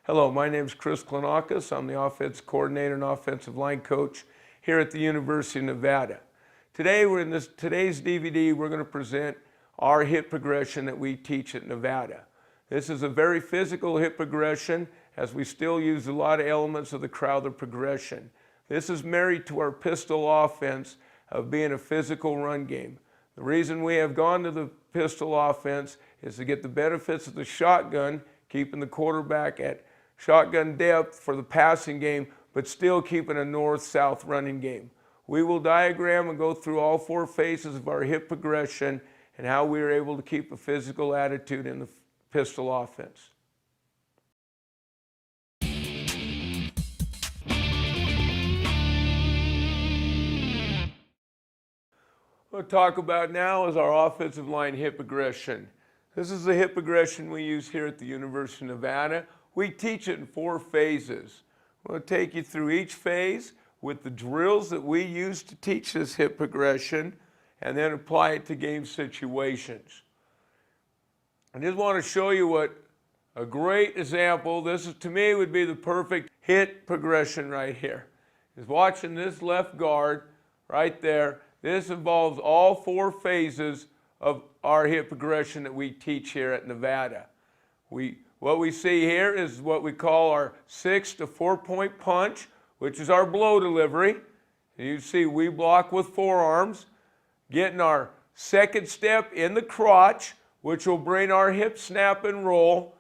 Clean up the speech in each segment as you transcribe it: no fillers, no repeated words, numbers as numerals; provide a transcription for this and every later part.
Hello, my name is Chris Klinakis. I'm the offense coordinator and offensive line coach here at the University of Nevada. Today, today's DVD, we're going to present our hit progression that we teach at Nevada. This is a very physical hit progression, as we still use a lot of elements of the Crowther progression. This is married to our pistol offense of being a physical run game. The reason we have gone to the pistol offense is to get the benefits of the shotgun, keeping the quarterback at shotgun depth for the passing game, but still keeping a north-south running game. We will diagram and go through all four phases of our hit progression and how we are able to keep a physical attitude in the pistol offense. What we'll talk about now is our offensive line hit progression. This is the hit progression we use here at the University of Nevada. We teach it in four phases. We'll take you through each phase with the drills that we use to teach this hit progression and then apply it to game situations. I just want to show you what a great example, this is, to me, would be the perfect hit progression right here. Is watching this left guard right there. This involves all four phases of our hit progression that we teach here at Nevada. What we see here is what we call our 6 to 4 point punch, which is our blow delivery. You see we block with forearms, getting our second step in the crotch, which will bring our hip snap and roll.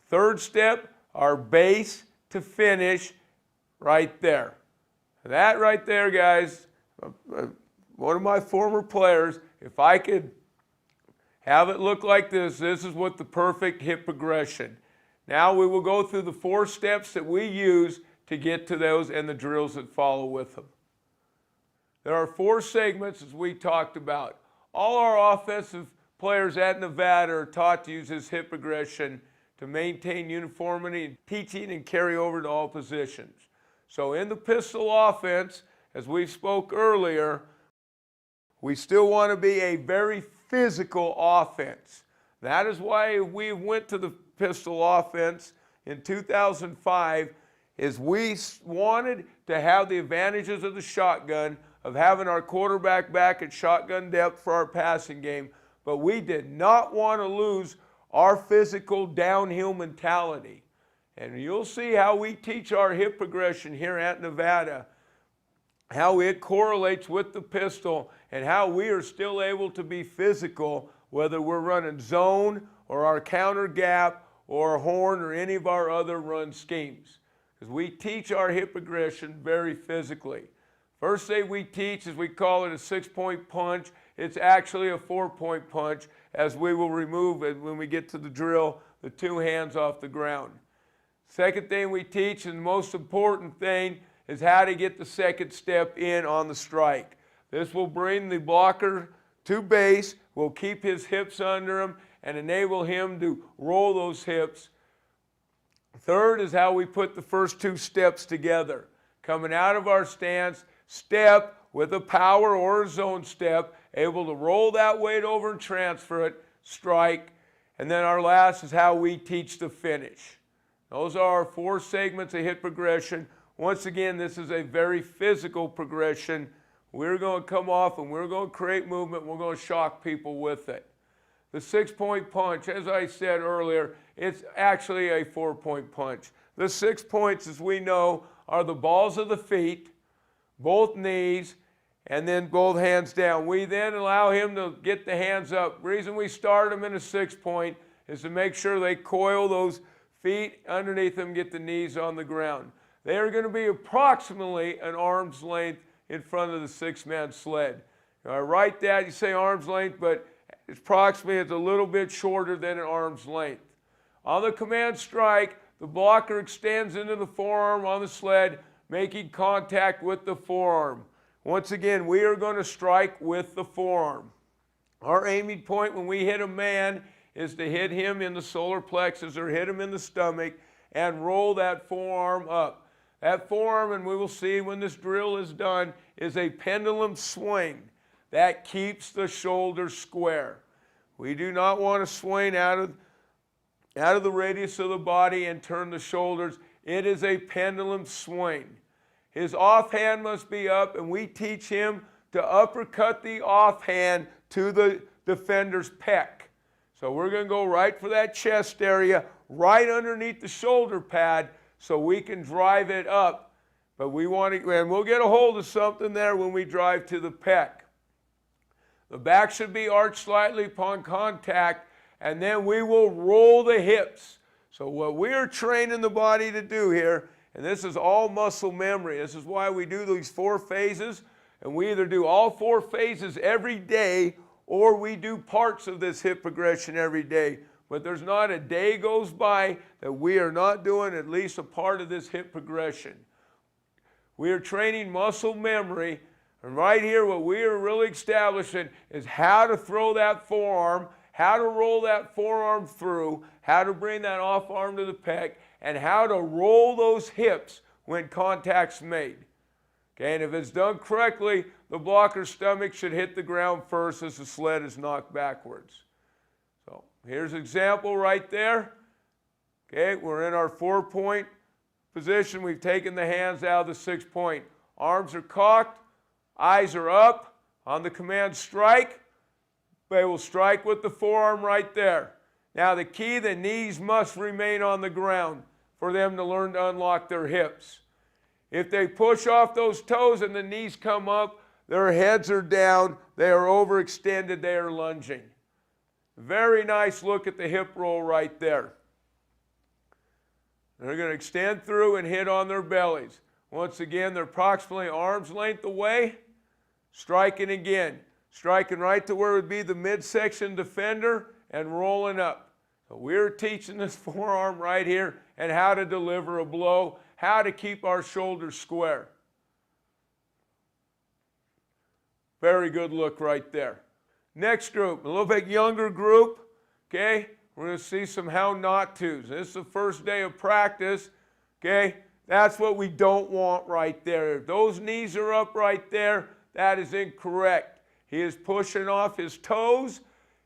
Third step, our base to finish right there. That right there, guys, one of my former players, if I could have it look like this, this is what the perfect hit progression. Now we will go through the four steps that we use to get to those and the drills that follow with them. There are four segments, as we talked about. All our offensive players at Nevada are taught to use this hit progression to maintain uniformity in teaching and carry over to all positions. So in the pistol offense, as we spoke earlier, we still want to be a very physical offense. That is why we went to the pistol offense in 2005, is we wanted to have the advantages of the shotgun, of having our quarterback back at shotgun depth for our passing game, but we did not want to lose our physical downhill mentality. And you'll see how we teach our hit progression here at Nevada, how it correlates with the pistol and how we are still able to be physical, whether we're running zone or our counter gap or horn or any of our other run schemes. Because we teach our hit progression very physically. First thing we teach is we call it a 6 point punch. It's actually a 4 point punch, as we will remove it when we get to the drill, the two hands off the ground. Second thing we teach, and the most important thing, is how to get the second step in on the strike. This will bring the blocker to base, will keep his hips under him, and enable him to roll those hips. Third is how we put the first two steps together. Coming out of our stance, step with a power or a zone step, able to roll that weight over and transfer it, strike, and then our last is how we teach the finish. Those are our four segments of hit progression. Once again, this is a very physical progression. We're going to come off and we're going to create movement. We're going to shock people with it. The 6 point punch, as I said earlier, it's actually a 4 point punch. The 6 points, as we know, are the balls of the feet, both knees, and then both hands down. We then allow him to get the hands up. The reason we start him in a 6 point is to make sure they coil those feet underneath them, get the knees on the ground. They are going to be approximately an arm's length in front of the 6-man sled. I write that, you say arm's length, but it's approximately, it's a little bit shorter than an arm's length. On the command strike, the blocker extends into the forearm on the sled, making contact with the forearm. Once again, we are going to strike with the forearm. Our aiming point when we hit a man is to hit him in the solar plexus or hit him in the stomach and roll that forearm up. That forearm, and we will see when this drill is done, is a pendulum swing that keeps the shoulder square. We do not want to swing out of the radius of the body and turn the shoulders. It is a pendulum swing. His offhand must be up, and we teach him to uppercut the offhand to the defender's pec. So we're going to go right for that chest area, right underneath the shoulder pad, so we can drive it up. But we want to, and we'll get a hold of something there when we drive to the pec. The back should be arched slightly upon contact, and then we will roll the hips. So what we're training the body to do here, and this is all muscle memory. This is why we do these 4 phases, and we either do all 4 phases every day or we do parts of this hip progression every day. But there's not a day goes by that we are not doing at least a part of this hip progression. We are training muscle memory, and right here what we are really establishing is how to throw that forearm, how to roll that forearm through, how to bring that off arm to the pec, and how to roll those hips when contact's made. Okay, and if it's done correctly, the blocker's stomach should hit the ground first as the sled is knocked backwards. So here's an example right there. Okay, we're in our 4-point position. We've taken the hands out of the 6-point. Arms are cocked, eyes are up. On the command strike, they will strike with the forearm right there. Now the key, the knees must remain on the ground for them to learn to unlock their hips. If they push off those toes and the knees come up, their heads are down, they are overextended, they are lunging. Very nice look at the hip roll right there. They're going to extend through and hit on their bellies. Once again, they're approximately arm's length away, striking again. Striking right to where it would be the midsection defender and rolling up. So we're teaching this forearm right here and how to deliver a blow, how to keep our shoulders square. Very good look right there. Next group, a little bit younger group, okay? We're going to see some how not tos. This is the first day of practice, okay? That's what we don't want right there. If those knees are up right there, that is incorrect. He is pushing off his toes,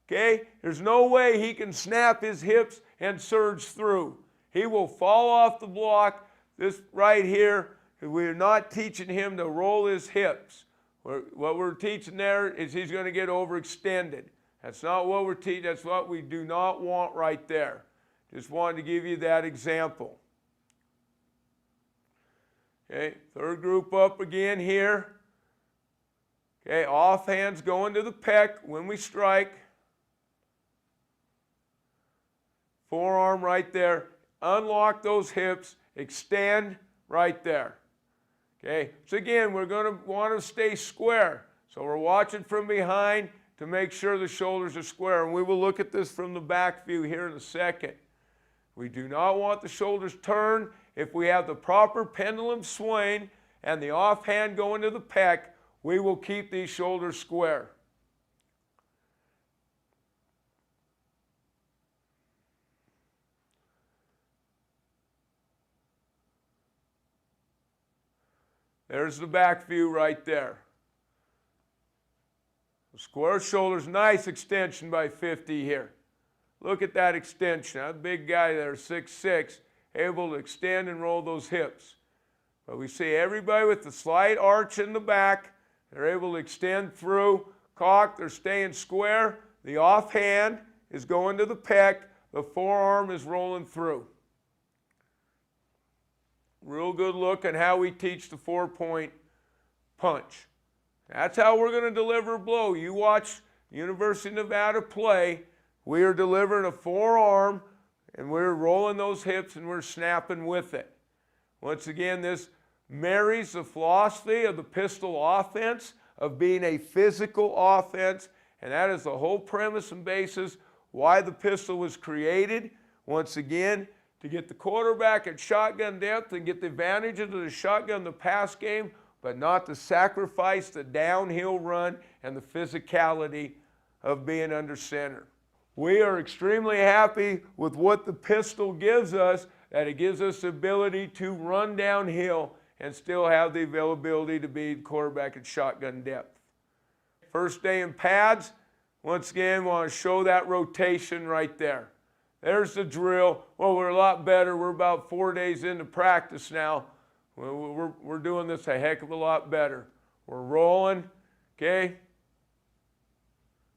okay? There's no way he can snap his hips and surge through. He will fall off the block. This right here, we're not teaching him to roll his hips. What we're teaching there is he's going to get overextended. That's not what we're teaching. That's what we do not want right there. Just wanted to give you that example. Okay, third group up again here. Okay, off hands going to the pec when we strike. Forearm right there. Unlock those hips. Extend right there. Okay, so again, we're going to want to stay square. So we're watching from behind to make sure the shoulders are square. And we will look at this from the back view here in a second. We do not want the shoulders turned. If we have the proper pendulum swing and the offhand going to the pec, we will keep these shoulders square. There's the back view right there. Square shoulders, nice extension by 50 here. Look at that extension. That big guy there, 6'6", able to extend and roll those hips. But we see everybody with the slight arch in the back. They're able to extend through, cock, they're staying square. The offhand is going to the pec. The forearm is rolling through. Real good look at how we teach the 4-point punch. That's how we're going to deliver a blow. You watch University of Nevada play. We are delivering a forearm, and we're rolling those hips, and we're snapping with it. Once again, this marries the philosophy of the pistol offense, of being a physical offense, and that is the whole premise and basis why the pistol was created, once again, to get the quarterback at shotgun depth and get the advantage of the shotgun in the pass game, but not to sacrifice the downhill run and the physicality of being under center. We are extremely happy with what the pistol gives us, that it gives us the ability to run downhill and still have the availability to be the quarterback at shotgun depth. First day in pads, once again, we want to show that rotation right there. There's the drill. Well, we're a lot better. We're about 4 days into practice now. We're doing this a heck of a lot better. We're rolling, okay?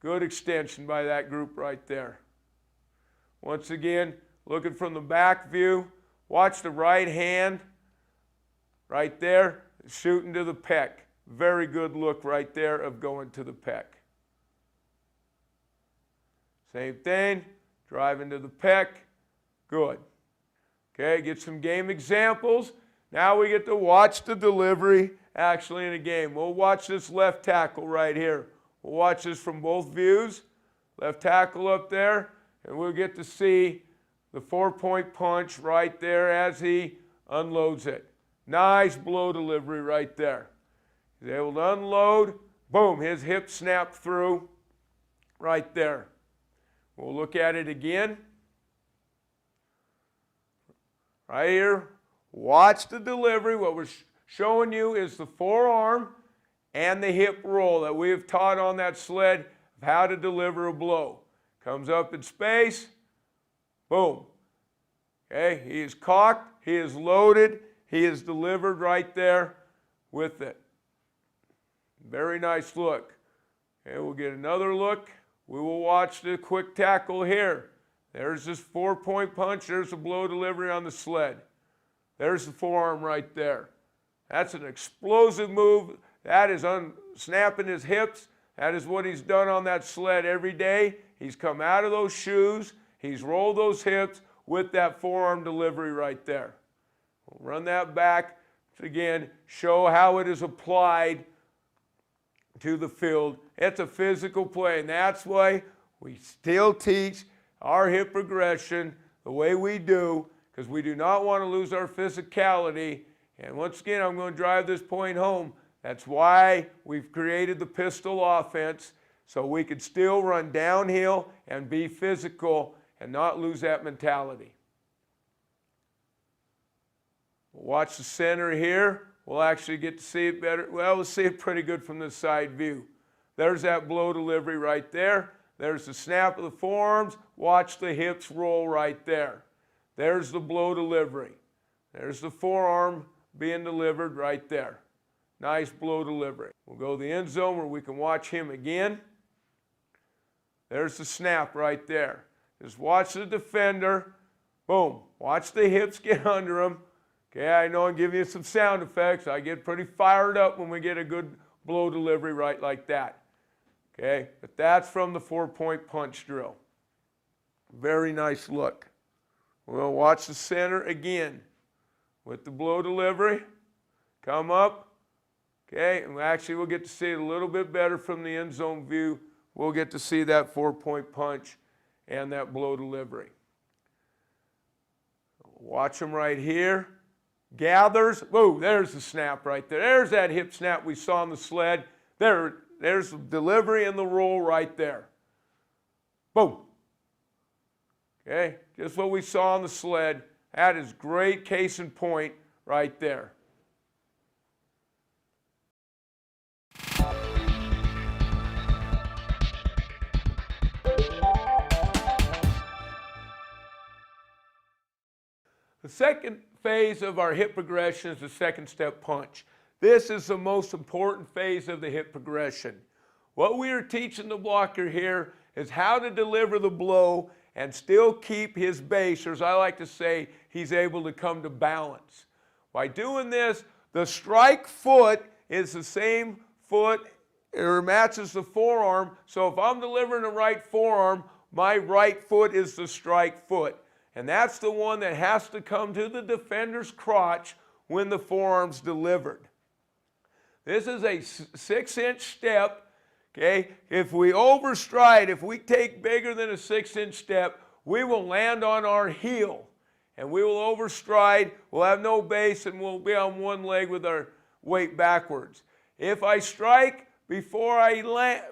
Good extension by that group right there. Once again, looking from the back view, watch the right hand right there, shooting to the pec. Very good look right there of going to the pec. Same thing, driving to the pec, good. Okay, get some game examples. Now we get to watch the delivery actually in a game. We'll watch this left tackle right here. We'll watch this from both views. Left tackle up there, and we'll get to see the 4-point punch right there as he unloads it. Nice blow delivery right there. He's able to unload. Boom, his hip snapped through right there. We'll look at it again. Right here. Watch the delivery. What we're showing you is the forearm and the hip roll that we have taught on that sled of how to deliver a blow. Comes up in space. Boom. Okay, he is cocked, he is loaded, he is delivered right there with it. Very nice look. Okay, we'll get another look. We will watch the quick tackle here. There's this 4-point punch. There's the blow delivery on the sled. There's the forearm right there. That's an explosive move. That is snapping his hips. That is what he's done on that sled every day. He's come out of those shoes. He's rolled those hips with that forearm delivery right there. We'll run that back to again show how it is applied to the field. It's a physical play, and that's why we still teach our hip progression the way we do, because we do not want to lose our physicality. And once again, I'm going to drive this point home. That's why we've created the pistol offense, so we could still run downhill and be physical and not lose that mentality. We'll watch the center here. We'll actually get to see it better. Well, we'll see it pretty good from this side view. There's that blow delivery right there. There's the snap of the forearms. Watch the hips roll right there. There's the blow delivery. There's the forearm being delivered right there. Nice blow delivery. We'll go to the end zone where we can watch him again. There's the snap right there. Just watch the defender. Boom. Watch the hips get under him. Okay, I know I'm giving you some sound effects. I get pretty fired up when we get a good blow delivery right like that. Okay, but that's from the 4-point punch drill. Very nice look. We'll watch the center again with the blow delivery. Come up. Okay, and actually we'll get to see it a little bit better from the end zone view. We'll get to see that 4-point punch and that blow delivery. Watch them right here. Gathers. Whoa, there's the snap right there. There's that hip snap we saw on the sled. There's the delivery and the roll right there. Boom. Okay, just what we saw on the sled. That is great case in point right there. The second phase of our hip progression is the second step punch. This is the most important phase of the hip progression. What we are teaching the blocker here is how to deliver the blow and still keep his base, or as I like to say, he's able to come to balance. By doing this, the strike foot is the same foot, or matches the forearm, so if I'm delivering the right forearm, my right foot is the strike foot. And that's the one that has to come to the defender's crotch when the forearm's delivered. This is a 6-inch step, okay? If we overstride, if we take bigger than a 6-inch step, we will land on our heel and we will overstride. We'll have no base and we'll be on one leg with our weight backwards. If I strike before I land,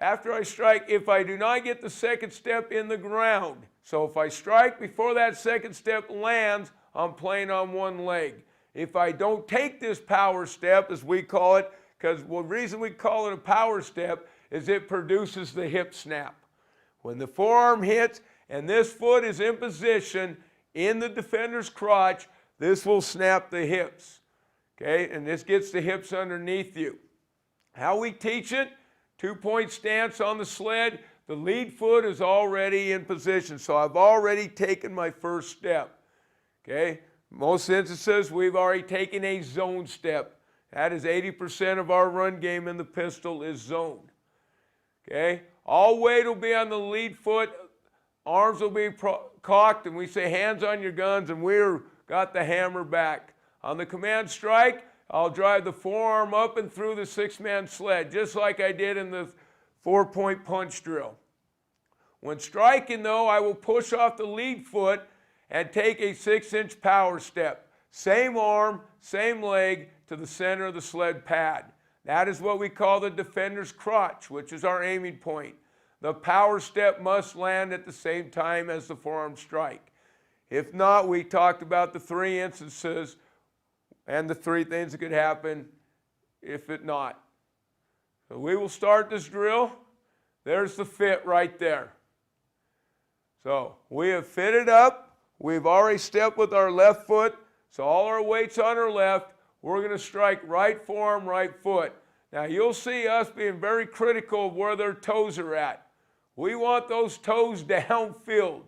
after I strike, if I do not get the second step in the ground, so if I strike before that second step lands, I'm playing on one leg. If I don't take this power step, as we call it, because the reason we call it a power step is it produces the hip snap. When the forearm hits and this foot is in position in the defender's crotch, this will snap the hips. Okay, and this gets the hips underneath you. How we teach it, 2-point stance on the sled, the lead foot is already in position, so I've already taken my first step. Okay, most instances we've already taken a zone step. That is 80% of our run game in the pistol is zoned. Okay, all weight will be on the lead foot, arms will be cocked, and we say hands on your guns, and we've got the hammer back. On the command strike, I'll drive the forearm up and through the 6-man sled, just like I did in the 4-point punch drill. When striking, though, I will push off the lead foot and take a 6-inch power step. Same arm, same leg to the center of the sled pad. That is what we call the defender's crotch, which is our aiming point. The power step must land at the same time as the forearm strike. If not, we talked about the 3 instances and the 3 things that could happen if it not. So we will start this drill. There's the fit right there. So we have fitted up. We've already stepped with our left foot. So all our weight's on our left. We're going to strike right forearm, right foot. Now you'll see us being very critical of where their toes are at. We want those toes downfield.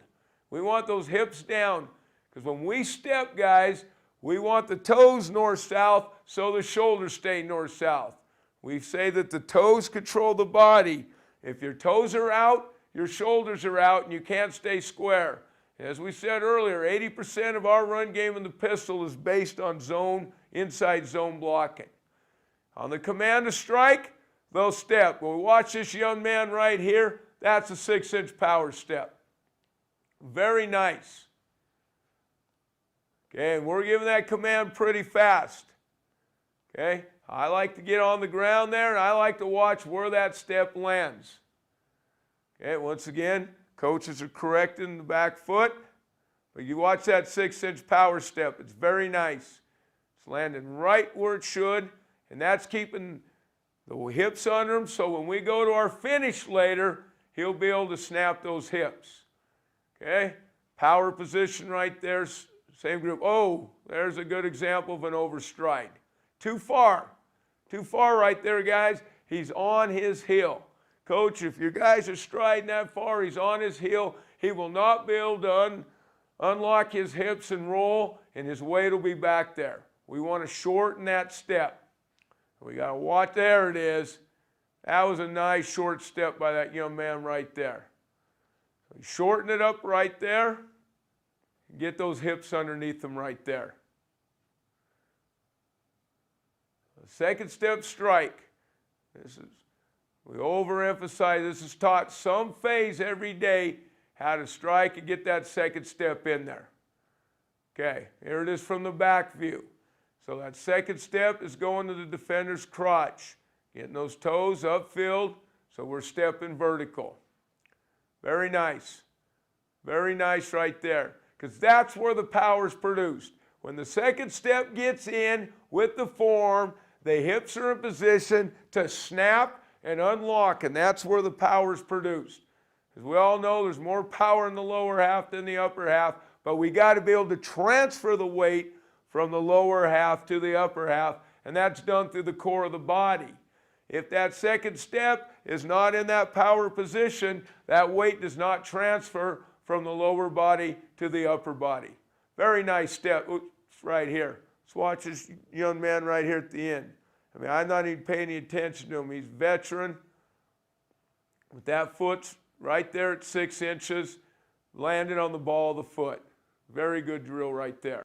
We want those hips down. Because when we step, guys, we want the toes north-south so the shoulders stay north-south. We say that the toes control the body. If your toes are out, your shoulders are out, and you can't stay square. As we said earlier, 80% of our run game in the pistol is based on zone, inside zone blocking. On the command to strike, they'll step. Well, watch this young man right here. That's a 6-inch power step. Very nice. Okay, and we're giving that command pretty fast. Okay, I like to get on the ground there, and I like to watch where that step lands. Okay, once again, coaches are correcting the back foot, but you watch that 6-inch power step. It's very nice. It's landing right where it should, and that's keeping the hips under him, so when we go to our finish later, he'll be able to snap those hips. Okay, power position right there. Same group. Oh, there's a good example of an overstride. Too far right there, guys. He's on his heel. Coach, if your guys are striding that far, he's on his heel. He will not be able to unlock his hips and roll, and his weight will be back there. We want to shorten that step. We got to watch. There it is. That was a nice short step by that young man right there. So shorten it up right there. Get those hips underneath them right there. The second step strike. We overemphasize, this is taught some phase every day, how to strike and get that second step in there. Okay, here it is from the back view. So that second step is going to the defender's crotch. Getting those toes upfield, so we're stepping vertical. Very nice. Very nice right there. Because that's where the power is produced. When the second step gets in with the forearm, the hips are in position to snap and unlock, and that's where the power is produced. As we all know, there's more power in the lower half than the upper half, but we got to be able to transfer the weight from the lower half to the upper half, and that's done through the core of the body. If that second step is not in that power position, that weight does not transfer from the lower body to the upper body. Very nice step. Oops, right here. Let's watch this young man right here at the end. I mean, I'm not even paying any attention to him. He's a veteran. With that foot right there at 6 inches, landed on the ball of the foot. Very good drill right there.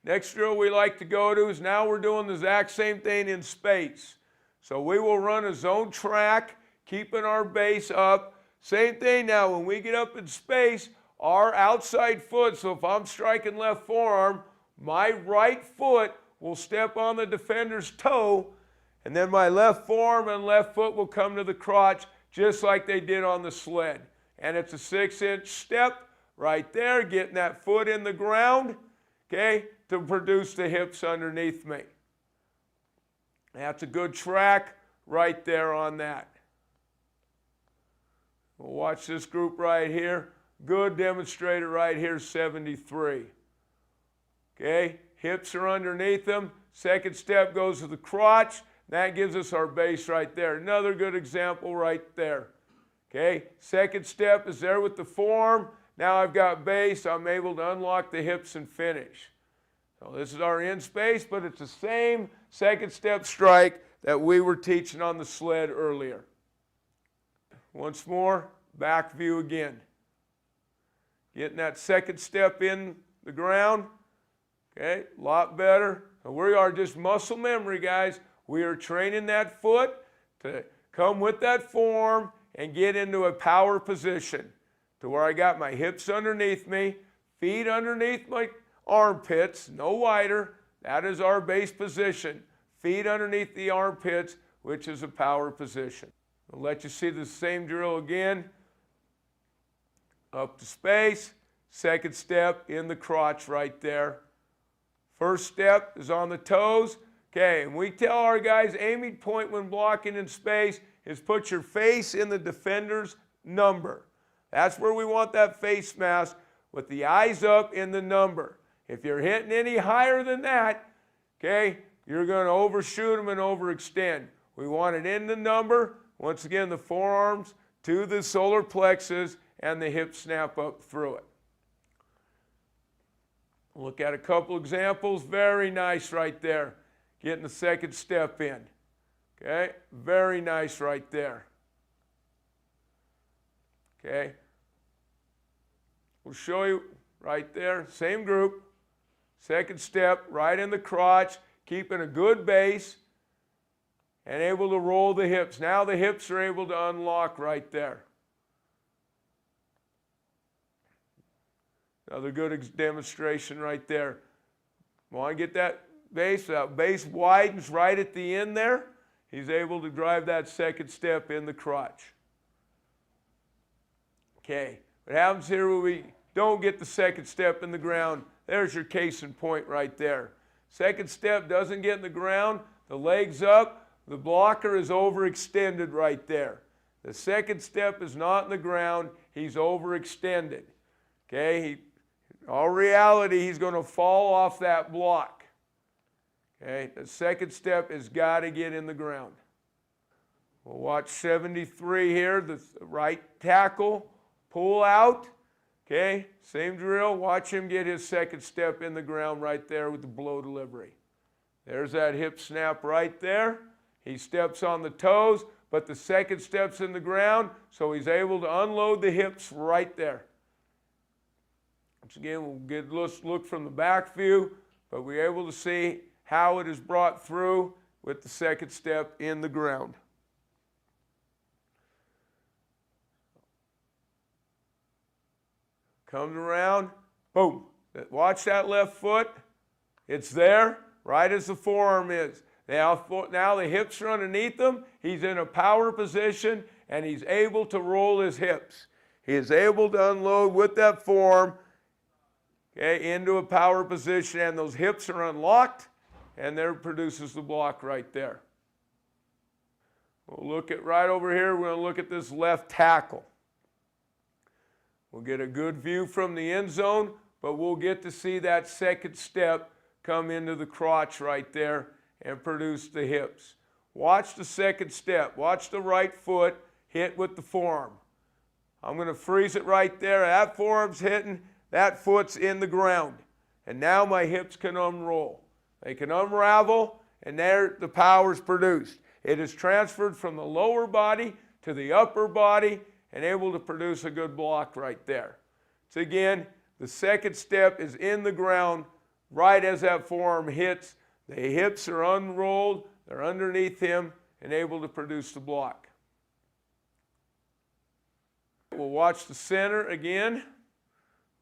Next drill we like to go to is now we're doing the exact same thing in space. So we will run a zone track, keeping our base up, Same thing now, when we get up in space, our outside foot, so if I'm striking left forearm, my right foot will step on the defender's toe, and then my left forearm and left foot will come to the crotch just like they did on the sled. And it's a 6-inch step right there, getting that foot in the ground, okay, to produce the hips underneath me. That's a good track right there on that. We'll watch this group right here. Good demonstrator right here, 73. Okay, hips are underneath them. Second step goes to the crotch. That gives us our base right there. Another good example right there. Okay, second step is there with the forearm. Now I've got base. I'm able to unlock the hips and finish. So this is our in space, but it's the same second step strike that we were teaching on the sled earlier. Once more, back view again. Getting that second step in the ground. Okay, a lot better. And we are just muscle memory, guys. We are training that foot to come with that forearm and get into a power position to where I got my hips underneath me, feet underneath my armpits, no wider. That is our base position. Feet underneath the armpits, which is a power position. I'll let you see the same drill again. Up to space, second step in the crotch right there. First step is on the toes. Okay, and we tell our guys aiming point when blocking in space is put your face in the defender's number. That's where we want that face mask with the eyes up in the number. If you're hitting any higher than that, okay, you're going to overshoot them and overextend. We want it in the number. Once again, the forearms to the solar plexus and the hips snap up through it. Look at a couple examples. Very nice right there. Getting the second step in. Okay, very nice right there. Okay, we'll show you right there, same group. Second step, right in the crotch, keeping a good base and able to roll the hips. Now the hips are able to unlock right there. Another good demonstration right there. Want to get that base widens right at the end there. He's able to drive that second step in the crotch. Okay, what happens here when we don't get the second step in the ground? There's your case in point right there. Second step doesn't get in the ground, the leg's up, the blocker is overextended right there. The second step is not in the ground, he's overextended. Okay, in all reality, he's going to fall off that block. Okay, the second step has got to get in the ground. We'll watch 73 here, the right tackle, pull out. Okay, same drill. Watch him get his second step in the ground right there with the blow delivery. There's that hip snap right there. He steps on the toes, but the second step's in the ground, so he's able to unload the hips right there. Once again, we'll get a look from the back view, but we're able to see how it is brought through with the second step in the ground. Comes around, boom. Watch that left foot. It's there, right as the forearm is. Now the hips are underneath him. He's in a power position, and he's able to roll his hips. He is able to unload with that forearm, okay, into a power position, and those hips are unlocked, and there produces the block right there. We'll look at right over here, we're going to look at this left tackle. We'll get a good view from the end zone, but we'll get to see that second step come into the crotch right there and produce the hips. Watch the second step. Watch the right foot hit with the forearm. I'm going to freeze it right there. That forearm's hitting, that foot's in the ground. And now my hips can unroll. They can unravel, and there the power's produced. It is transferred from the lower body to the upper body and able to produce a good block right there. So again, the second step is in the ground right as that forearm hits. The hips are unrolled, they're underneath him, and able to produce the block. we'll watch the center again.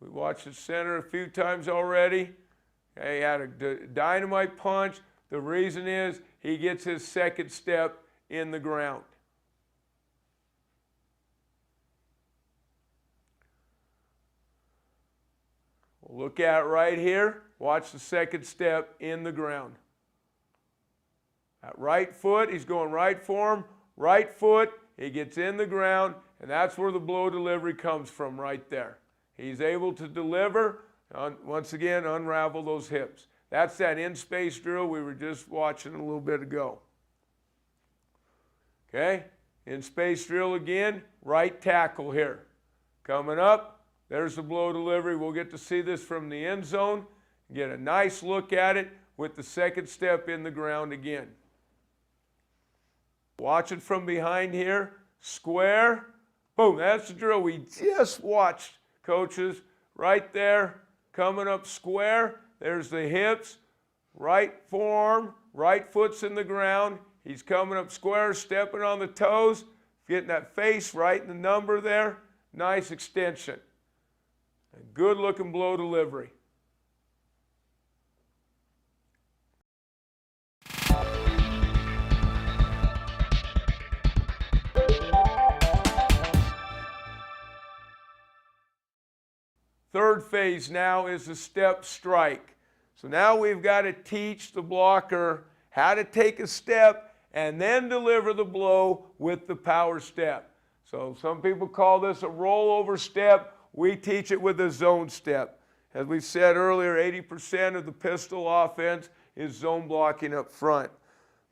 We watched the center a few times already. Okay, he had a dynamite punch. The reason is he gets his second step in the ground. We'll look at it right here. Watch the second step in the ground. That right foot, he's going right form. Right foot, he gets in the ground, and that's where the blow delivery comes from right there. He's able to deliver, once again, unravel those hips. That's that in-space drill we were just watching a little bit ago. Okay, in-space drill again, right tackle here. Coming up, there's the blow delivery. We'll get to see this from the end zone, get a nice look at it with the second step in the ground again. Watch it from behind here, square, boom, that's the drill we just watched, coaches, right there, coming up square, there's the hips, right forearm, right foot's in the ground, he's coming up square, stepping on the toes, getting that face right in the number there, nice extension. A good looking blow delivery. Third phase now is the step strike. So now we've got to teach the blocker how to take a step and then deliver the blow with the power step. So some people call this a rollover step. We teach it with a zone step. As we said earlier, 80% of the pistol offense is zone blocking up front.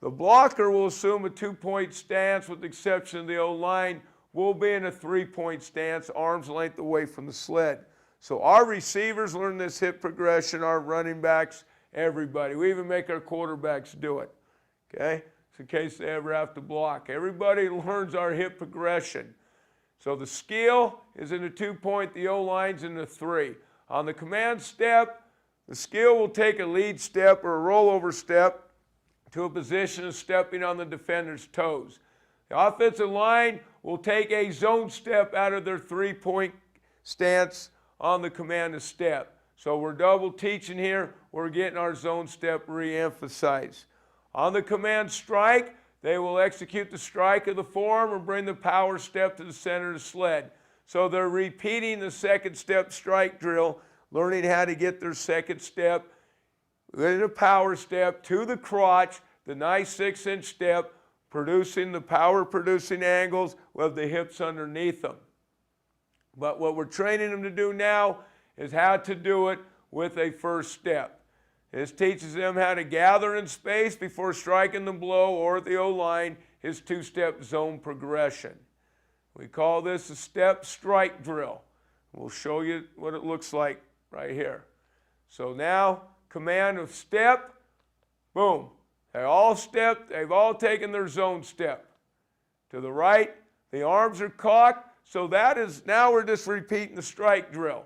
The blocker will assume a 2-point stance with the exception of the O-line. We'll be in a 3-point stance, arm's length away from the sled. So our receivers learn this hip progression, our running backs, everybody. We even make our quarterbacks do it, okay? So in case they ever have to block. Everybody learns our hip progression. So the skill is in a 2-point, the O-line's in a 3. On the command step, the skill will take a lead step or a rollover step to a position of stepping on the defender's toes. The offensive line will take a zone step out of their 3-point stance on the command of step. So we're double teaching here. We're getting our zone step re-emphasized. On the command strike, they will execute the strike of the forearm or bring the power step to the center of the sled. So they're repeating the second step strike drill, learning how to get their second step in a power step to the crotch, the nice 6-inch step, producing the power-producing angles with the hips underneath them. But what we're training them to do now is how to do it with a first step. This teaches them how to gather in space before striking the blow or the O-line, his 2-step zone progression. We call this a step strike drill. We'll show you what it looks like right here. So now, command of step, boom. They all stepped, they've all taken their zone step. To the right, the arms are cocked. So that is, now we're just repeating the strike drill.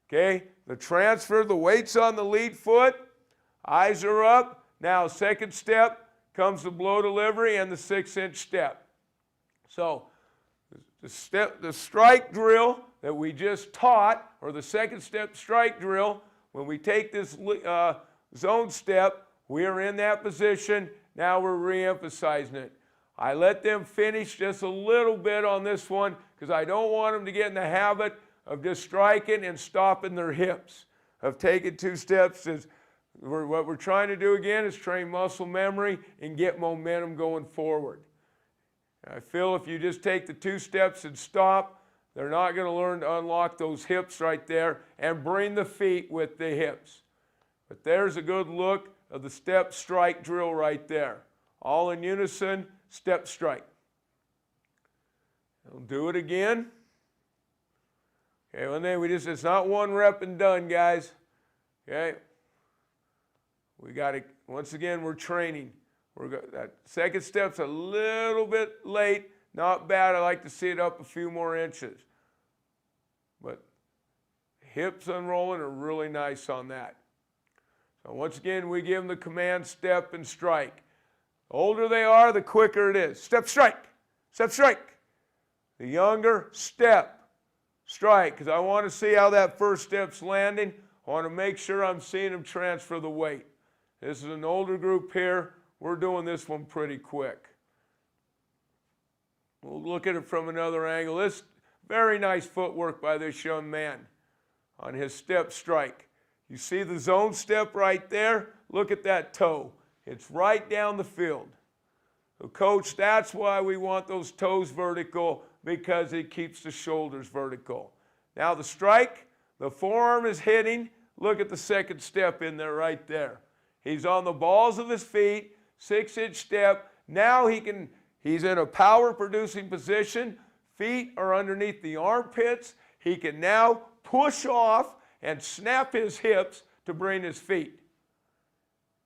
Okay, the transfer, the weight's on the lead foot, eyes are up. Now second step comes the blow delivery and the 6-inch step. So the strike drill that we just taught, or the second step strike drill, when we take this zone step, we are in that position. Now we're re-emphasizing it. I let them finish just a little bit on this one because I don't want them to get in the habit of just striking and stopping their hips, of taking 2 steps. What we're trying to do again is train muscle memory and get momentum going forward. I feel if you just take the 2 steps and stop, they're not going to learn to unlock those hips right there and bring the feet with the hips. But there's a good look of the step strike drill right there. All in unison. Step strike. We'll do it again. Okay, well then it's not 1 rep and done, guys. Okay. We got to, once again, we're training. That second step's a little bit late. Not bad. I like to see it up a few more inches. But hips unrolling are really nice on that. So once again, we give them the command step and strike. The older they are, the quicker it is. Step strike. Step strike. The younger, step. strike, because I want to see how that first step's landing. I want to make sure I'm seeing him transfer the weight. This is an older group here. We're doing this one pretty quick. We'll look at it from another angle. This very nice footwork by this young man on his step strike. You see the zone step right there? Look at that toe. It's right down the field. So coach, that's why we want those toes vertical, because it keeps the shoulders vertical. Now the strike, the forearm is hitting. Look at the second step in there right there. He's on the balls of his feet, 6-inch step. Now he's in a power producing position. Feet are underneath the armpits. He can now push off and snap his hips to bring his feet.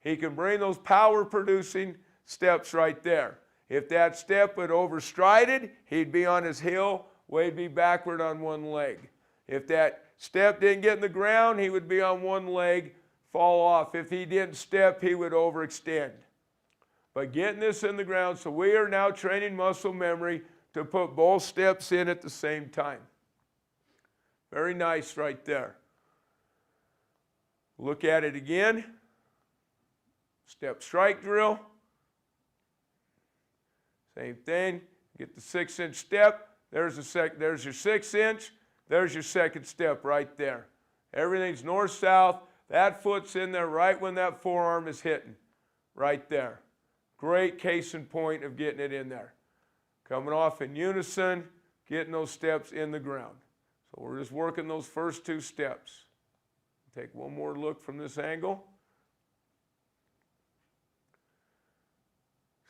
He can bring those power producing steps right there. If that step had overstrided, he'd be on his heel, Wade'd be backward on one leg. If that step didn't get in the ground, he would be on one leg, fall off. If he didn't step, he would overextend. But getting this in the ground, so we are now training muscle memory to put both steps in at the same time. Very nice right there. Look at it again. Step strike drill. Same thing. Get the 6-inch step. There's your 6-inch. There's your second step right there. Everything's north-south. That foot's in there right when that forearm is hitting. Right there. Great case in point of getting it in there. Coming off in unison, getting those steps in the ground. So we're just working those first two steps. Take one more look from this angle.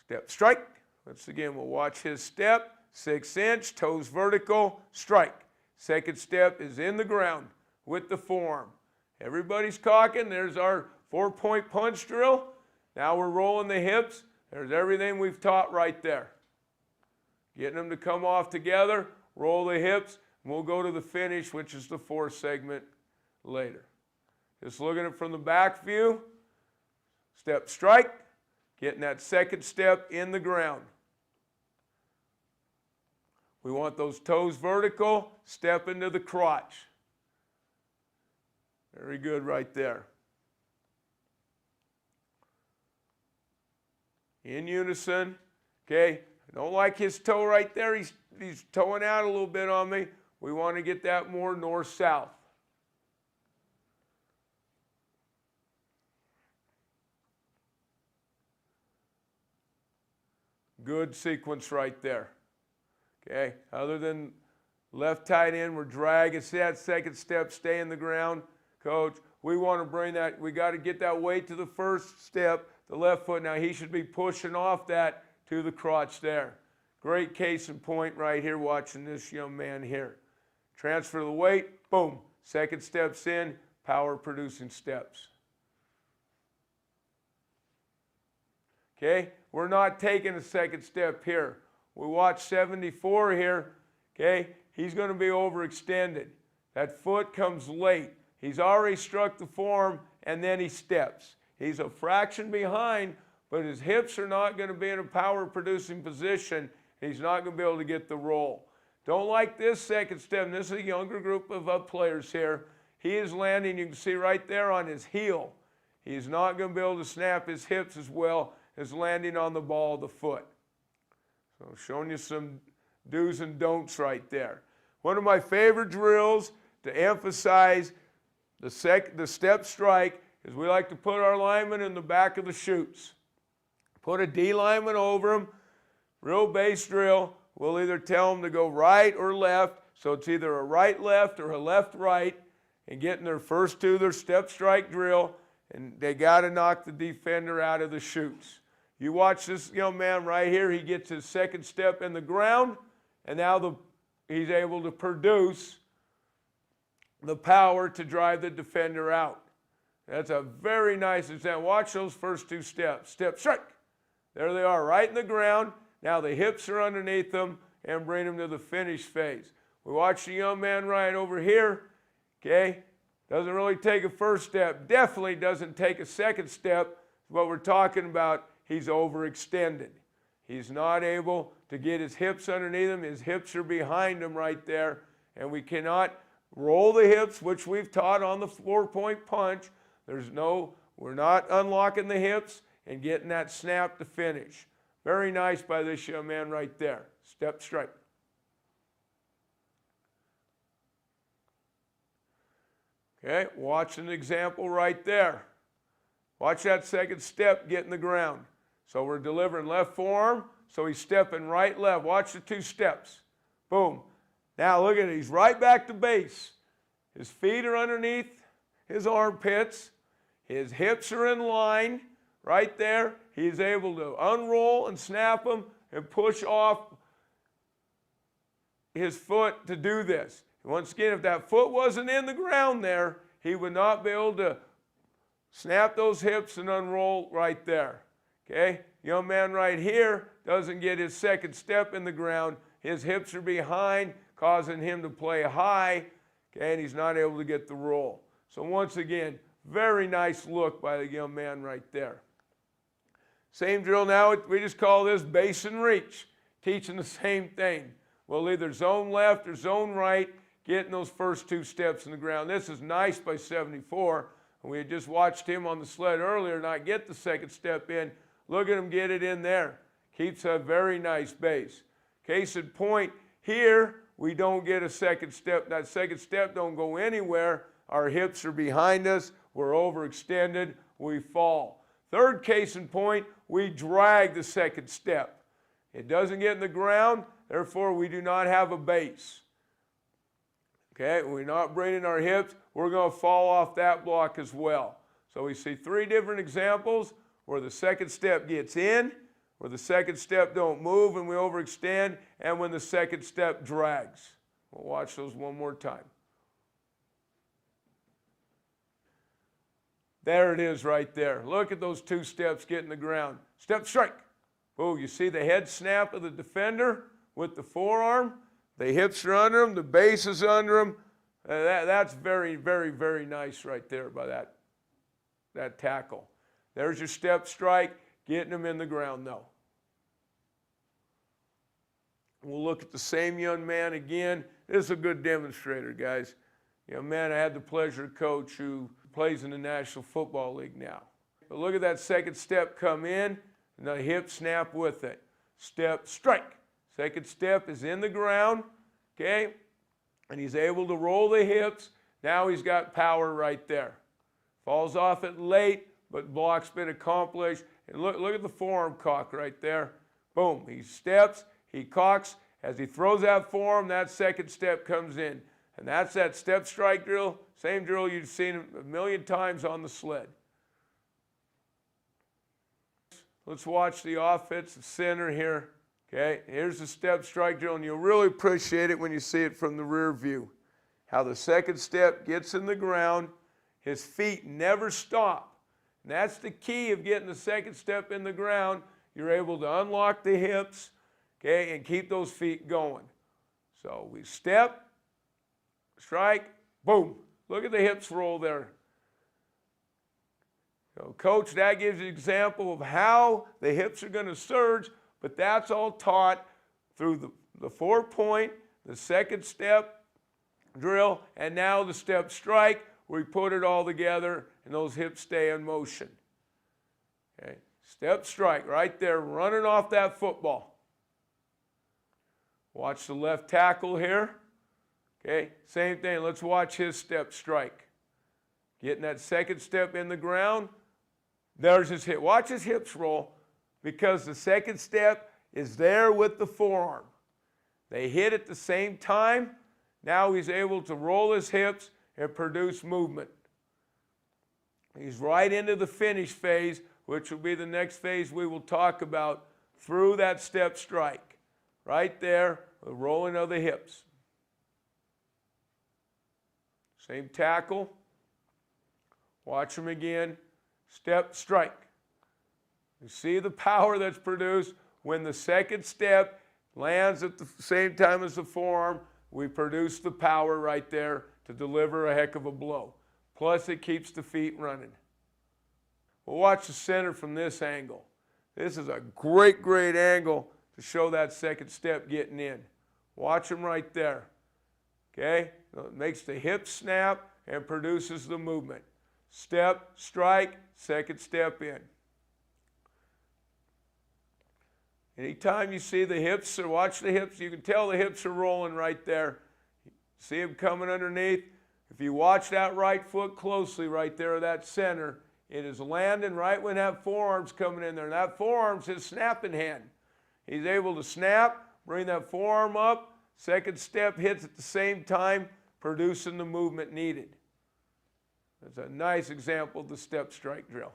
Step strike. Once again, we'll watch his step. 6-inch, toes vertical, strike. Second step is in the ground with the forearm. Everybody's cocking. There's our 4-point punch drill. Now we're rolling the hips. There's everything we've taught right there. Getting them to come off together, roll the hips, and we'll go to the finish, which is the fourth segment later. Just looking at it from the back view. Step strike. Getting that second step in the ground. We want those toes vertical, step into the crotch. Very good right there. In unison. Okay, I don't like his toe right there. He's toeing out a little bit on me. We want to get that more north-south. Good sequence right there. Okay, other than left tight end, we're dragging. See that second step, stay in the ground. Coach, we want to bring that, we got to get that weight to the first step, the left foot. Now he should be pushing off that to the crotch there. Great case in point right here watching this young man here. Transfer the weight, boom. Second step's in, power producing steps. Okay, we're not taking a second step here. We watch 74 here, okay? He's going to be overextended. That foot comes late. He's already struck the forearm, and then he steps. He's a fraction behind, but his hips are not going to be in a power-producing position. He's not going to be able to get the roll. Don't like this second step. And this is a younger group of players here. He is landing, you can see right there, on his heel. He's not going to be able to snap his hips as well as landing on the ball of the foot. So showing you some do's and don'ts right there. One of my favorite drills to emphasize the step strike is we like to put our lineman in the back of the chutes. Put a D lineman over him, real base drill. We'll either tell him to go right or left, so it's either a right-left or a left-right, and getting their first two, their step strike drill, and they got to knock the defender out of the chutes. You watch this young man right here. He gets his second step in the ground, and now he's able to produce the power to drive the defender out. That's a very nice example. Watch those first two steps. Step, strike. There they are, right in the ground. Now the hips are underneath them and bring them to the finish phase. We watch the young man right over here, okay? Doesn't really take a first step. Definitely doesn't take a second step. What we're talking about, he's overextended. He's not able to get his hips underneath him. His hips are behind him right there, and we cannot roll the hips, which we've taught on the 4-point punch. We're not unlocking the hips and getting that snap to finish. Very nice by this young man right there. Step strike. Okay, watch an example right there. Watch that second step get in the ground. So we're delivering left forearm, so he's stepping right, left. Watch the 2 steps. Boom. Now look at it, he's right back to base. His feet are underneath his armpits. His hips are in line right there. He's able to unroll and snap them and push off his foot to do this. Once again, if that foot wasn't in the ground there, he would not be able to snap those hips and unroll right there. Okay? Young man right here doesn't get his second step in the ground. His hips are behind, causing him to play high, okay, and he's not able to get the roll. So once again, very nice look by the young man right there. Same drill now, we just call this base and reach, teaching the same thing. We'll either zone left or zone right, getting those first 2 steps in the ground. This is nice by 74. We had just watched him on the sled earlier not get the second step in. Look at him get it in there. Keeps a very nice base. Case in point, here we don't get a second step. That second step don't go anywhere. Our hips are behind us. We're overextended. We fall. Third case in point, we drag the second step. It doesn't get in the ground, therefore we do not have a base. Okay, we're not bringing our hips, we're going to fall off that block as well. So we see 3 different examples where the second step gets in, where the second step don't move and we overextend, and when the second step drags. We'll watch those one more time. There it is right there. Look at those 2 steps getting the ground. Step strike. Oh, you see the head snap of the defender with the forearm? The hips are under him, the base is under him. That's very, very, very nice right there by that tackle. There's your step strike, getting him in the ground though. We'll look at the same young man again. This is a good demonstrator, guys. Young man I had the pleasure to coach who plays in the National Football League now. But look at that second step come in, and the hip snap with it. Step strike. Second step is in the ground, okay? And he's able to roll the hips. Now he's got power right there. Falls off it late, but block's been accomplished. And look at the forearm cock right there. Boom, he steps, he cocks. As he throws that forearm, that second step comes in. And that's that step strike drill, same drill you've seen a million times on the sled. Let's watch the offensive center here. Okay, here's the step strike drill, and you'll really appreciate it when you see it from the rear view. How the second step gets in the ground, his feet never stop. And that's the key of getting the second step in the ground. You're able to unlock the hips, okay, and keep those feet going. So we step, strike, boom. Look at the hips roll there. So, Coach, that gives you an example of how the hips are going to surge. But that's all taught through the 4-point, the second step drill, and now the step strike. We put it all together, and those hips stay in motion. Okay. Step strike right there, running off that football. Watch the left tackle here. Okay, same thing. Let's watch his step strike. Getting that second step in the ground. There's his hip. Watch his hips roll, because the second step is there with the forearm. They hit at the same time. Now he's able to roll his hips and produce movement. He's right into the finish phase, which will be the next phase we will talk about, through that step strike. Right there, the rolling of the hips. Same tackle. Watch him again. Step strike. You see the power that's produced when the second step lands at the same time as the forearm. We produce the power right there to deliver a heck of a blow. Plus it keeps the feet running. We'll watch the center from this angle. This is a great, great angle to show that second step getting in. Watch him right there. Okay? So it makes the hips snap and produces the movement. Step, strike, second step in. Anytime you see the hips, or watch the hips, you can tell the hips are rolling right there. See them coming underneath? If you watch that right foot closely right there at that center, it is landing right when that forearm's coming in there. And that forearm's his snapping hand. He's able to snap, bring that forearm up, second step hits at the same time, producing the movement needed. That's a nice example of the step strike drill.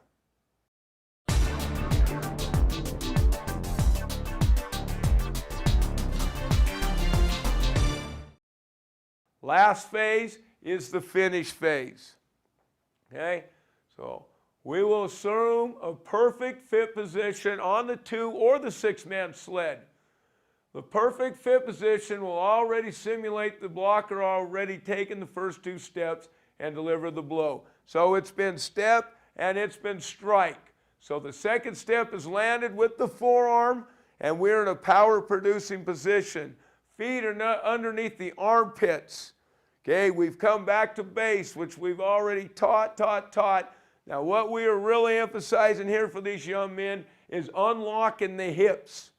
Last phase is the finish phase. Okay? So we will assume a perfect fit position on the 2 or the 6-man sled. The perfect fit position will already simulate the blocker already taking the first 2 steps and deliver the blow. So it's been step and it's been strike. So the second step is landed with the forearm and we're in a power producing position. Feet are not underneath the armpits. Okay, we've come back to base, which we've already taught. Now what we are really emphasizing here for these young men is unlocking the hips.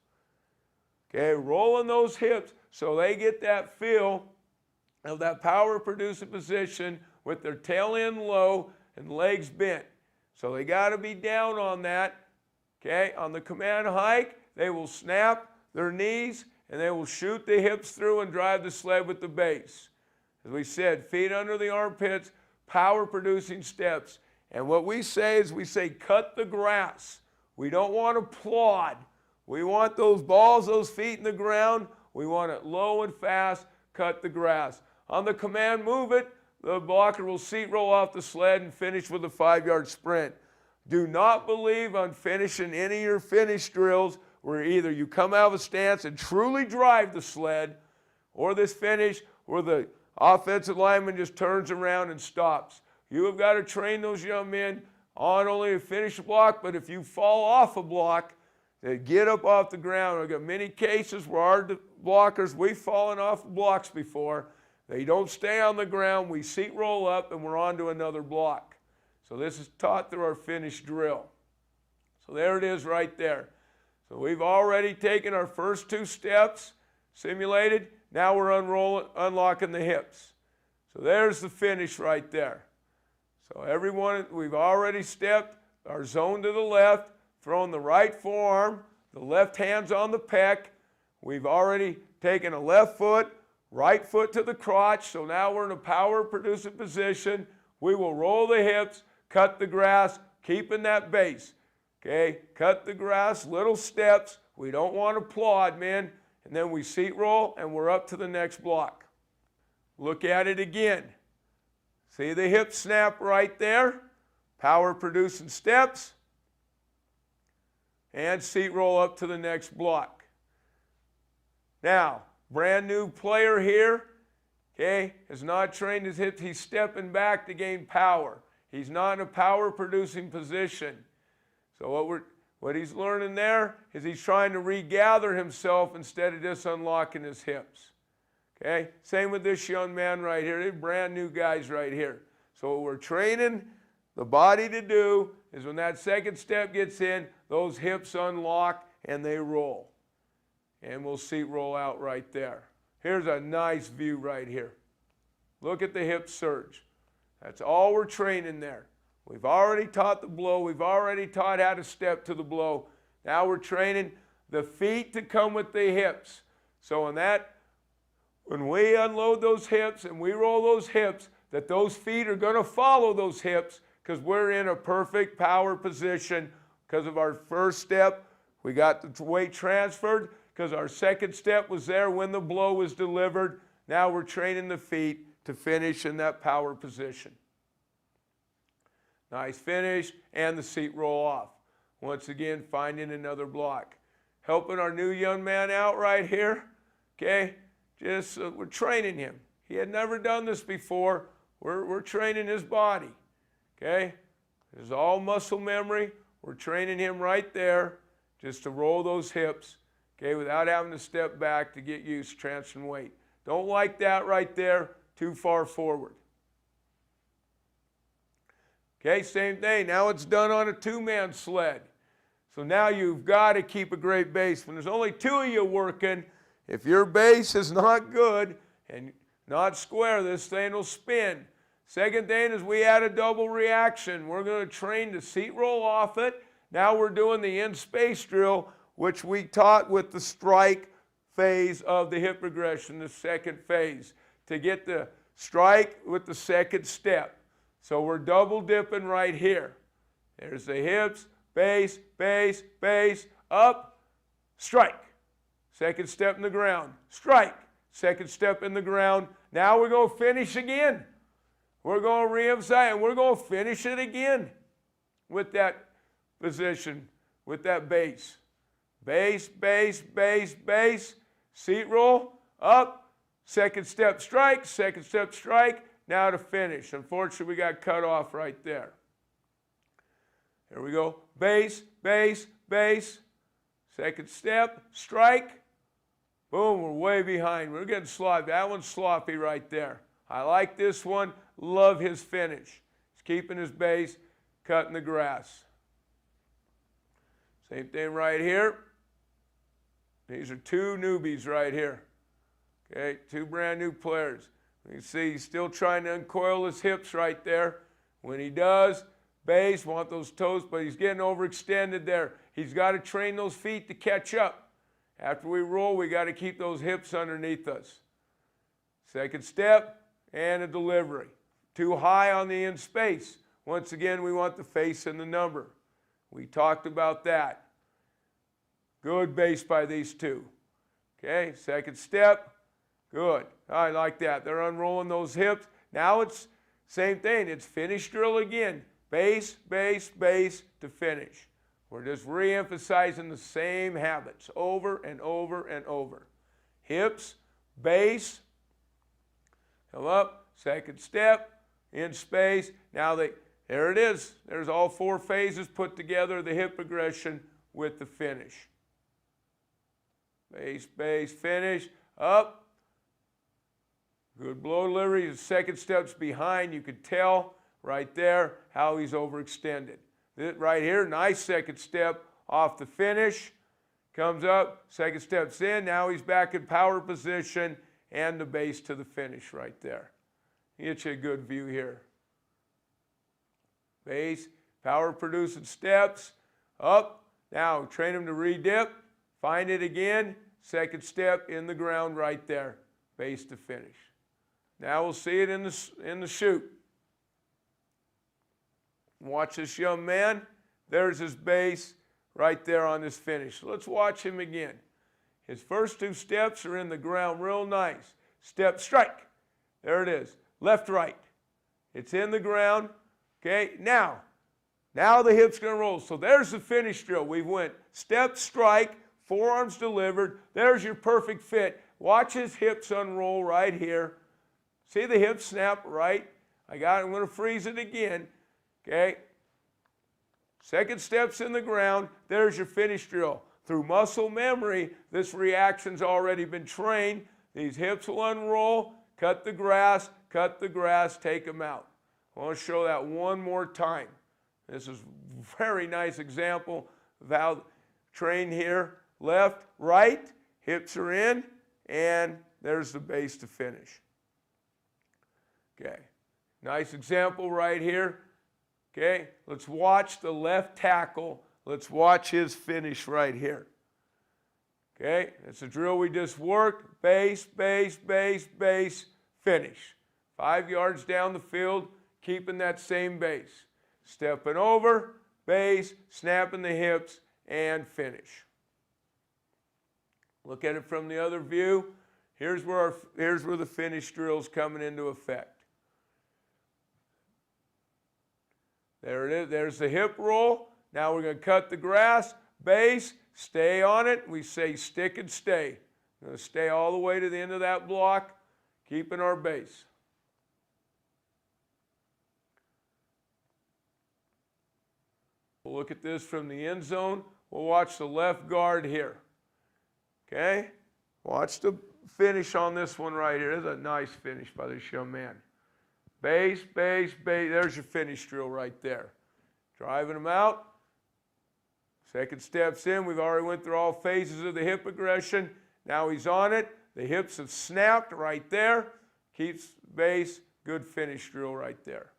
Okay, rolling those hips so they get that feel of that power producing position with their tail end low and legs bent. So they got to be down on that. Okay, on the command hike, they will snap their knees and they will shoot the hips through and drive the sled with the base. As we said, feet under the armpits, power producing steps. And what we say is we say cut the grass. We don't want to plod. We want those balls, those feet in the ground. We want it low and fast, cut the grass. On the command move it, the blocker will seat roll off the sled and finish with a 5-yard sprint. Do not believe on finishing any of your finish drills where either you come out of a stance and truly drive the sled, or this finish where the offensive lineman just turns around and stops. You have got to train those young men on only a finish block, but if you fall off a block, they get up off the ground. I've got many cases where our blockers, we've fallen off blocks before. They don't stay on the ground. We seat roll up and we're on to another block. So this is taught through our finish drill. So there it is right there. So we've already taken our first 2 steps, simulated. Now we're unlocking the hips. So there's the finish right there. So everyone, we've already stepped our zone to the left, thrown the right forearm, the left hand's on the pec. We've already taken a left foot, right foot to the crotch. So now we're in a power producing position. We will roll the hips, cut the grass, keeping that base. Okay, cut the grass, little steps. We don't want to plod, men. And then we seat roll and we're up to the next block. Look at it again. See the hip snap right there? Power producing steps. And seat roll up to the next block. Now, brand new player here, okay, has not trained his hips. He's stepping back to gain power. He's not in a power producing position. So what he's learning there is he's trying to regather himself instead of just unlocking his hips. Okay? Same with this young man right here. They're brand new guys right here. So what we're training the body to do is when that second step gets in, those hips unlock and they roll. And we'll seat roll out right there. Here's a nice view right here. Look at the hip surge. That's all we're training there. We've already taught the blow. We've already taught how to step to the blow. Now we're training the feet to come with the hips. So when we unload those hips and we roll those hips, that those feet are going to follow those hips because we're in a perfect power position because of our first step. We got the weight transferred because our second step was there when the blow was delivered. Now we're training the feet to finish in that power position. Nice finish, and the seat roll off. Once again, finding another block. Helping our new young man out right here, okay? Just we're training him. He had never done this before. We're training his body, okay? It's all muscle memory. We're training him right there just to roll those hips, okay, without having to step back to get used to transferring weight. Don't like that right there, too far forward. Okay, same thing. Now it's done on a two-man sled. So now you've got to keep a great base. When there's only two of you working, if your base is not good and not square, this thing will spin. Second thing is we add a double reaction. We're going to train the seat roll off it. Now we're doing the in-space drill, which we taught with the strike phase of the hip regression, the second phase, to get the strike with the second step. So we're double dipping right here. There's the hips, base, base, base, up, strike. Second step in the ground, strike. Second step in the ground. Now we're going to finish again. We're going to re-emphasize and we're going to finish it again with that position, with that base. Base, base, base, base, seat roll, up, second step strike, now to finish. Unfortunately, we got cut off right there. Here we go, base, base, base, second step, strike, boom, we're way behind. We're getting sloppy. That one's sloppy right there. I like this one, love his finish. He's keeping his base, cutting the grass. Same thing right here. These are two newbies right here. Okay, two brand new players. You can see he's still trying to uncoil his hips right there. When he does, base, want those toes, but he's getting overextended there. He's got to train those feet to catch up. After we roll, we got to keep those hips underneath us. Second step, and a delivery. Too high on the in space. Once again, we want the face and the number. We talked about that. Good base by these two. Okay, second step, good. I like that. They're unrolling those hips. Now it's same thing. It's finish drill again. Base, base, base to finish. We're just re-emphasizing the same habits over and over and over. Hips, base, come up, second step, in space. Now there it is. There's all four phases put together, the hip progression with the finish. Base, base, finish, up. Good blow delivery. The second step's behind. You could tell right there how he's overextended. Right here, nice second step off the finish. Comes up, second step's in. Now he's back in power position and the base to the finish right there. Get you a good view here. Base, power producing steps, up. Now train him to re-dip. Find it again, second step in the ground right there, base to finish. Now we'll see it in the chute. Watch this young man. There's his base right there on this finish. Let's watch him again. His first two steps are in the ground real nice. Step, strike. There it is. Left, right. It's in the ground. Okay, now the hip's going to roll. So there's the finish drill. We went step, strike, forearms delivered. There's your perfect fit. Watch his hips unroll right here. See the hips snap right? I'm going to freeze it again. Okay. Second step's in the ground. There's your finish drill. Through muscle memory, this reaction's already been trained. These hips will unroll, cut the grass, take them out. I want to show that one more time. This is a very nice example of how train here. Left, right, hips are in, and there's the base to finish. Okay, nice example right here. Okay, let's watch the left tackle. Let's watch his finish right here. Okay, it's a drill we just worked. Base, base, base, base, finish. 5 yards down the field, keeping that same base. Stepping over, base, snapping the hips, and finish. Look at it from the other view. Here's where the finish drill's coming into effect. There it is. There's the hip roll. Now we're going to cut the grass. Base, stay on it. We say stick and stay. We're going to stay all the way to the end of that block, keeping our base. We'll look at this from the end zone. We'll watch the left guard here. Okay? Watch the finish on this one right here. This is a nice finish by this young man. Base, base, base. There's your finish drill right there. Driving him out. Second step's in. We've already went through all phases of the hip aggression. Now he's on it. The hips have snapped right there. Keeps base. Good finish drill right there.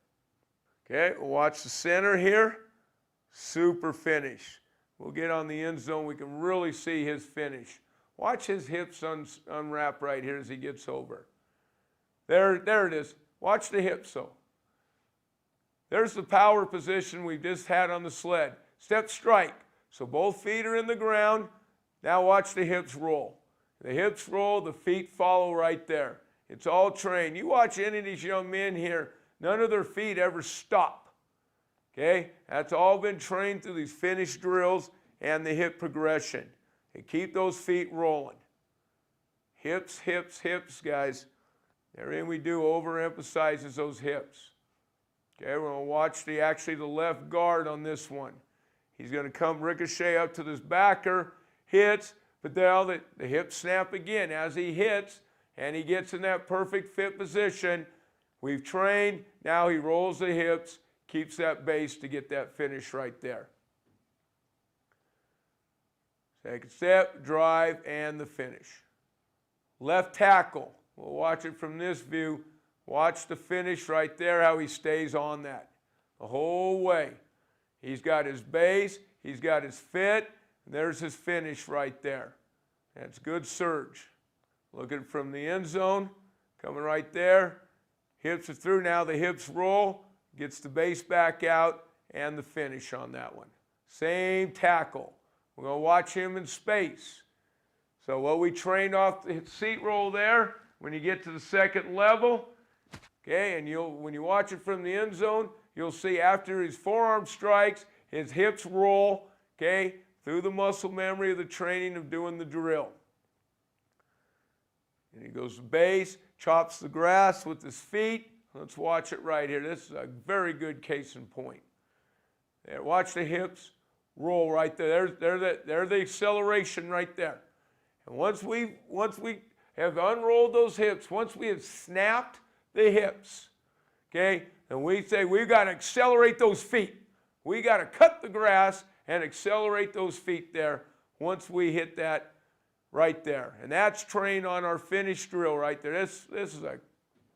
Okay, we'll watch the center here. Super finish. We'll get on the end zone. We can really see his finish. Watch his hips unwrap right here as he gets over. There it is. Watch the hips though. There's the power position we've just had on the sled. Step strike. So both feet are in the ground. Now watch the hips roll. The hips roll, the feet follow right there. It's all trained. You watch any of these young men here, none of their feet ever stop. Okay? That's all been trained through these finish drills and the hip progression. And keep those feet rolling. Hips, hips, hips, guys. Everything we do overemphasizes those hips. Okay, we're going to watch the left guard on this one. He's going to come ricochet up to this backer, hits, but now the hips snap again as he hits, and he gets in that perfect fit position. We've trained, now he rolls the hips, keeps that base to get that finish right there. Second step, drive, and the finish. Left tackle. We'll watch it from this view. Watch the finish right there, how he stays on that the whole way. He's got his base, he's got his fit, and there's his finish right there. That's good surge. Looking from the end zone, coming right there. Hips are through, now the hips roll, gets the base back out, and the finish on that one. Same tackle. We're going to watch him in space. So what we trained off the seat roll there, when you get to the second level, okay, and when you watch it from the end zone, you'll see after his forearm strikes, his hips roll, okay, through the muscle memory of the training of doing the drill. And he goes to base, chops the grass with his feet. Let's watch it right here. This is a very good case in point. There, watch the hips roll right there. There's the acceleration right there. And once we have unrolled those hips, once we have snapped the hips, okay, and we say we've got to accelerate those feet. We got to cut the grass and accelerate those feet there once we hit that right there. And that's trained on our finish drill right there. This is a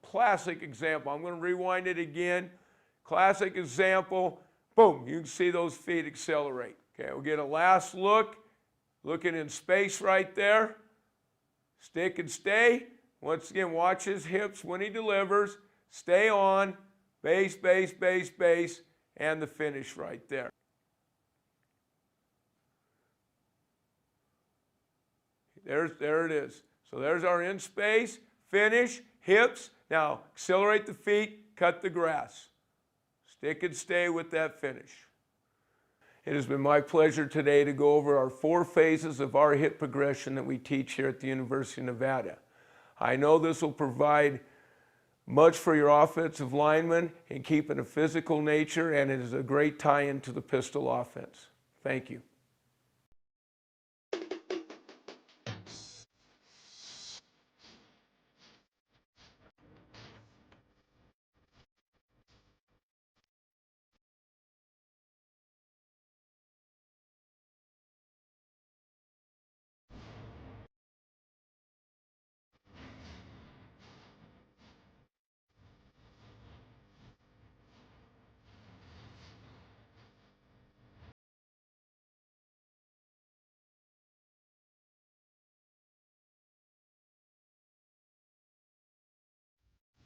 classic example. I'm going to rewind it again. Classic example. Boom, you can see those feet accelerate. Okay, we'll get a last look. Looking in space right there. Stick and stay. Once again, watch his hips when he delivers. Stay on. Base, base, base, base. And the finish right there. There it is. So there's our in space, finish, hips. Now accelerate the feet, cut the grass. Stick and stay with that finish. It has been my pleasure today to go over our 4 phases of our hip progression that we teach here at the University of Nevada. I know this will provide much for your offensive linemen in keeping a physical nature, and it is a great tie-in to the pistol offense. Thank you.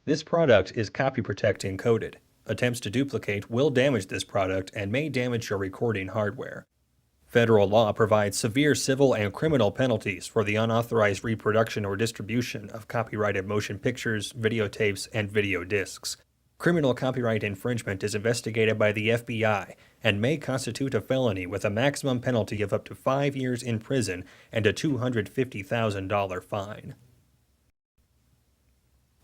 This product is copy protect encoded. Attempts to duplicate will damage this product and may damage your recording hardware. Federal law provides severe civil and criminal penalties for the unauthorized reproduction or distribution of copyrighted motion pictures, videotapes, and video discs. Criminal copyright infringement is investigated by the FBI and may constitute a felony with a maximum penalty of up to 5 years in prison and a $250,000 fine.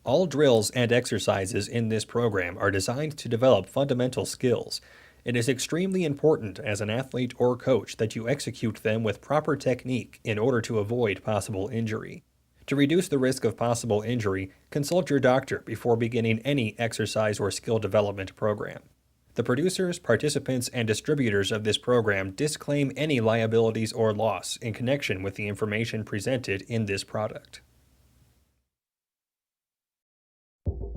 All drills and exercises in this program are designed to develop fundamental skills. It is extremely important as an athlete or coach that you execute them with proper technique in order to avoid possible injury. To reduce the risk of possible injury, consult your doctor before beginning any exercise or skill development program. The producers, participants, and distributors of this program disclaim any liabilities or loss in connection with the information presented in this product.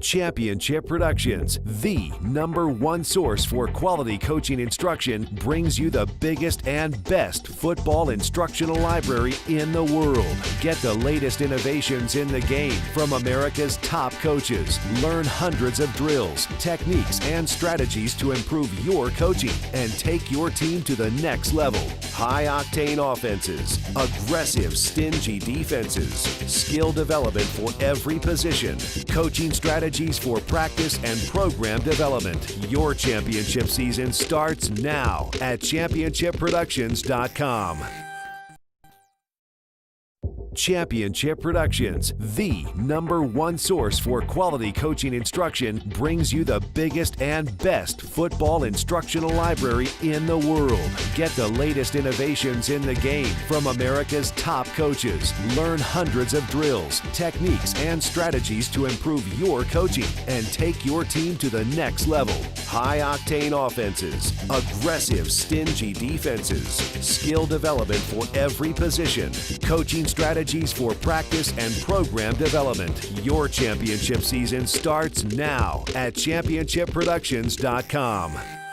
Championship Productions, the #1 source for quality coaching instruction, brings you the biggest and best football instructional library in the world. Get the latest innovations in the game from America's top coaches. Learn hundreds of drills, techniques, and strategies to improve your coaching and take your team to the next level. High-octane offenses, aggressive, stingy defenses, skill development for every position, coaching strategies for practice and program development. Your championship season starts now at championshipproductions.com. Championship Productions, the #1 source for quality coaching instruction, brings you the biggest and best football instructional library in the world. Get the latest innovations in the game from America's top coaches. Learn hundreds of drills, techniques, and strategies to improve your coaching and take your team to the next level. High-octane offenses, aggressive, stingy defenses, skill development for every position, coaching strategies for practice and program development. Your championship season starts now at championshipproductions.com.